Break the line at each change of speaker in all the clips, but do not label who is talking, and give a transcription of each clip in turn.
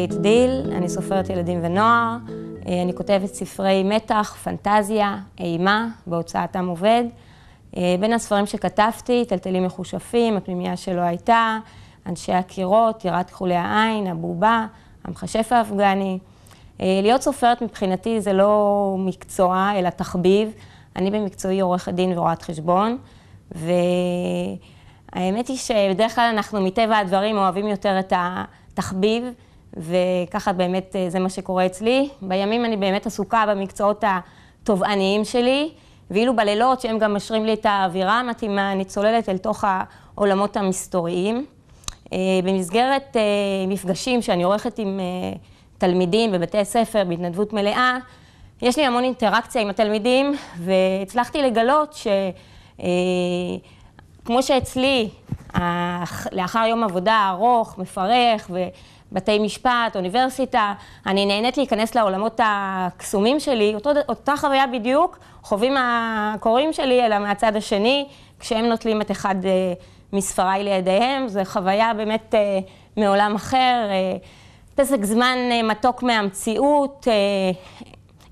גלית דיל, אני סופרת ילדים ונוער, אני כותבת ספרי מתח, פנטזיה, אימה, בהוצאת עם עובד. בין הספרים שכתבתי, טלטלים מחושפים, הפנימייה שלא הייתה, אנשי הקירות, יראת כחולי העין, הבובה, המכשף האפגני. להיות סופרת מבחינתי זה לא מקצוע, אלא תחביב. אני במקצועי עורכת דין ורואת חשבון, והאמת היא שבדרך כלל אנחנו מטבע הדברים אוהבים יותר את התחביב, וככה באמת זה מה שקורה אצלי. בימים אני באמת עסוקה במקצועות התובעניים שלי, ואילו בלילות שהם גם משרים לי את האווירה המתאימה, אני צוללת אל תוך העולמות המסתוריים. במסגרת מפגשים שאני עורכת עם תלמידים בבתי הספר בהתנדבות מלאה, יש לי המון אינטראקציה עם התלמידים, והצלחתי לגלות שכמו שאצלי, לאחר יום עבודה ארוך, מפרך, ובתי משפט, אוניברסיטה, אני נהנית להיכנס לעולמות הקסומים שלי, אותה חוויה בדיוק חווים הקוראים שלי, אלא מהצד השני, כשהם נוטלים את אחד מספריי לידיהם, זו חוויה באמת מעולם אחר, פסק זמן מתוק מהמציאות,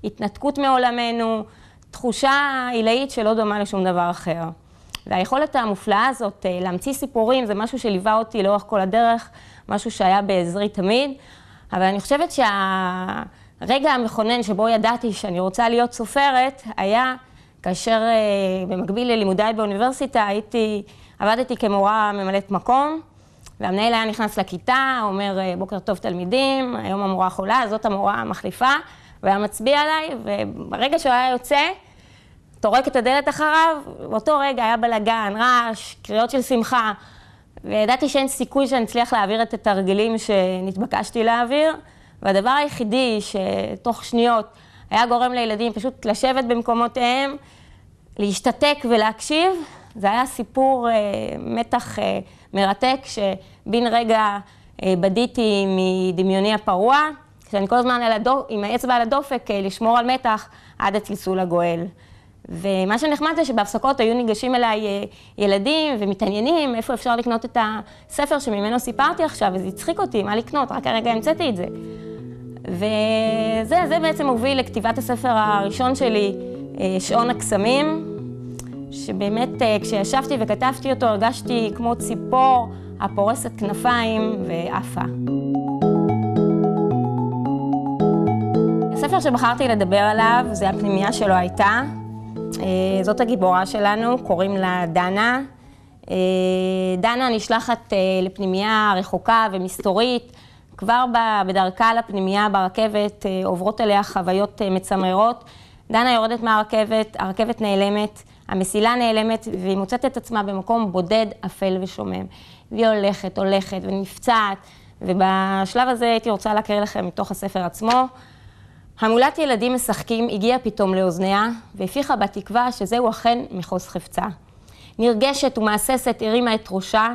התנתקות מעולמנו, תחושה עילאית שלא דומה לשום דבר אחר. והיכולת המופלאה הזאת להמציא סיפורים זה משהו שליווה אותי לאורך כל הדרך, משהו שהיה בעזרי תמיד, אבל אני חושבת שהרגע המכונן שבו ידעתי שאני רוצה להיות סופרת היה כאשר במקביל ללימודיי באוניברסיטה עבדתי כמורה ממלאת מקום, והמנהל היה נכנס לכיתה, אומר בוקר טוב תלמידים, היום המורה חולה, זאת המורה המחליפה, והיה מצביע עליי, וברגע שהוא היה יוצא, טורק את הדלת אחריו, באותו רגע היה בלגן, רעש, קריאות של שמחה, וידעתי שאין סיכוי שאני אצליח להעביר את התרגילים שנתבקשתי להעביר, והדבר היחידי שתוך שניות היה גורם לילדים פשוט לשבת במקומותיהם, להשתתק ולהקשיב, זה היה סיפור מתח מרתק, שבין רגע בדיתי מדמיוני הפרוע, כשאני כל הזמן עם האצבע על הדופק לשמור על מתח עד הצלצול הגואל. ומה שנחמד זה שבהפסקות היו ניגשים אליי ילדים ומתעניינים איפה אפשר לקנות את הספר שממנו סיפרתי עכשיו, וזה הצחיק אותי, מה לקנות, רק הרגע המצאתי את זה. וזה בעצם הוביל לכתיבת הספר הראשון שלי, שעון הקסמים, שבאמת כשישבתי וכתבתי אותו הרגשתי כמו ציפור הפורסת כנפיים ועפה. הספר שבחרתי לדבר עליו זה הפנימייה שלא הייתה. זאת הגיבורה שלנו, קוראים לה דנה. דנה נשלחת לפנימייה רחוקה ומסתורית. כבר בדרכה לפנימייה ברכבת עוברות אליה חוויות מצמררות. דנה יורדת מהרכבת, הרכבת נעלמת, המסילה נעלמת, והיא מוצאת את עצמה במקום בודד, אפל ושומם. והיא הולכת ונפצעת, ובשלב הזה הייתי רוצה להקריא לכם מתוך הספר עצמו. המולת ילדים משחקים הגיעה פתאום לאוזניה, והפיחה בתקווה שזהו אכן מחוז חפצה. נרגשת ומאססת הרימה את ראשה,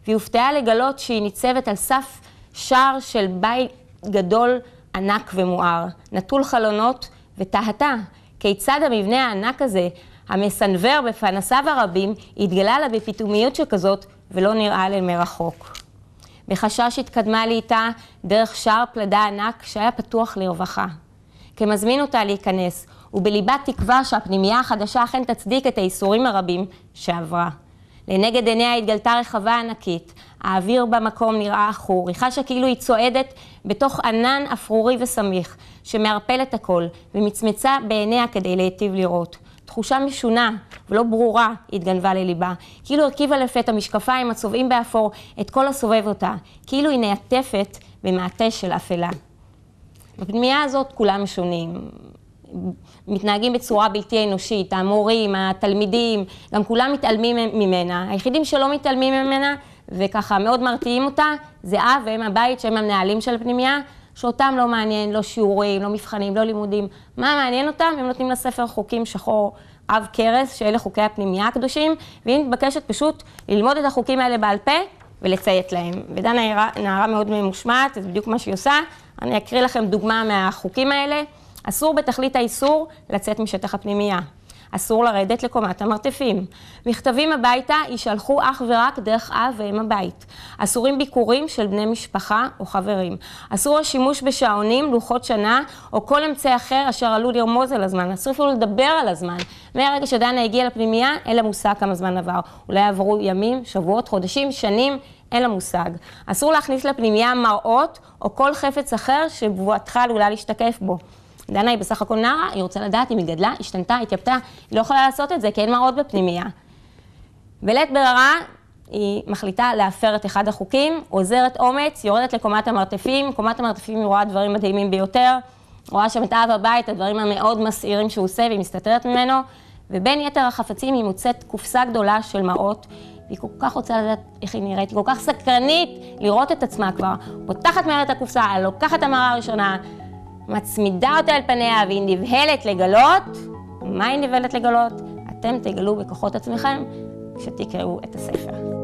והיא הופתעה לגלות שהיא ניצבת על סף שער של בית גדול, ענק ומואר, נטול חלונות, ותהתה כיצד המבנה הענק הזה, המסנבר בפנסיו הרבים, התגלה לה בפתאומיות שכזאת ולא נראה לה מרחוק. בחשש התקדמה לי איתה דרך שער פלדה ענק שהיה פתוח לרווחה. כמזמין אותה להיכנס, ובליבה תקווה שהפנימייה החדשה אכן תצדיק את האיסורים הרבים שעברה. לנגד עיניה התגלתה רחבה ענקית, האוויר במקום נראה אחור, היא חשה כאילו היא צועדת בתוך ענן אפרורי וסמיך, שמערפל את הכל, ומצמצה בעיניה כדי להיטיב לראות. תחושה משונה ולא ברורה התגנבה לליבה, כאילו הרכיבה לפתע משקפיים הצובעים באפור את כל הסובב אותה, כאילו היא נעטפת במעטה של אפלה. בפנימייה הזאת כולם משונים, מתנהגים בצורה בלתי אנושית, המורים, התלמידים, גם כולם מתעלמים ממנה. היחידים שלא מתעלמים ממנה וככה מאוד מרתיעים אותה, זה אב והם הבית שהם המנהלים של הפנימייה, שאותם לא מעניין, לא שיעורים, לא מבחנים, לא לימודים. מה מעניין אותם? הם נותנים לספר חוקים שחור עב כרס, שאלה חוקי הפנימייה הקדושים, והיא מתבקשת פשוט ללמוד את החוקים האלה בעל פה ולציית להם. ודנה נערה מאוד ממושמעת, זה בדיוק מה שהיא עושה. אני אקריא לכם דוגמה מהחוקים האלה. אסור בתכלית האיסור לצאת משטח הפנימייה. אסור לרדת לקומת המרתפים. מכתבים הביתה יישלחו אך ורק דרך אב ואם הבית. אסורים ביקורים של בני משפחה או חברים. אסור השימוש בשעונים, לוחות שנה או כל אמצעי אחר אשר עלול לרמוז על הזמן. אסור אפילו לדבר על הזמן. מהרגע שדנה הגיעה לפנימייה, אין לה מושג כמה זמן עבר. אולי עברו ימים, שבועות, חודשים, שנים, אין לה מושג. אסור להכניס לפנימייה מראות או כל חפץ אחר שבועתך עלולה להשתקף בו. דנה היא בסך הכל נערה, היא רוצה לדעת אם היא גדלה, השתנתה, התייפתה, היא לא יכולה לעשות את זה כי אין מראות בפנימייה. בלית ברירה, היא מחליטה להפר את אחד החוקים, עוזרת אומץ, יורדת לקומת המרתפים, קומת המרתפים היא רואה דברים מדהימים ביותר, רואה שם את אב הבית, הדברים המאוד מסעירים שהוא עושה והיא מסתתרת ממנו, ובין יתר החפצים היא מוצאת קופסה גדולה של מראות, והיא כל כך רוצה לדעת איך היא נראית, היא כל כך סקרנית לראות את עצמה כבר, פותחת מהר את הקופסה, לוקחת המראה הראשונה, מצמידה אותה אל פניה והיא נבהלת לגלות. מה היא נבהלת לגלות? אתם תגלו בכוחות עצמכם כשתקראו את הספר.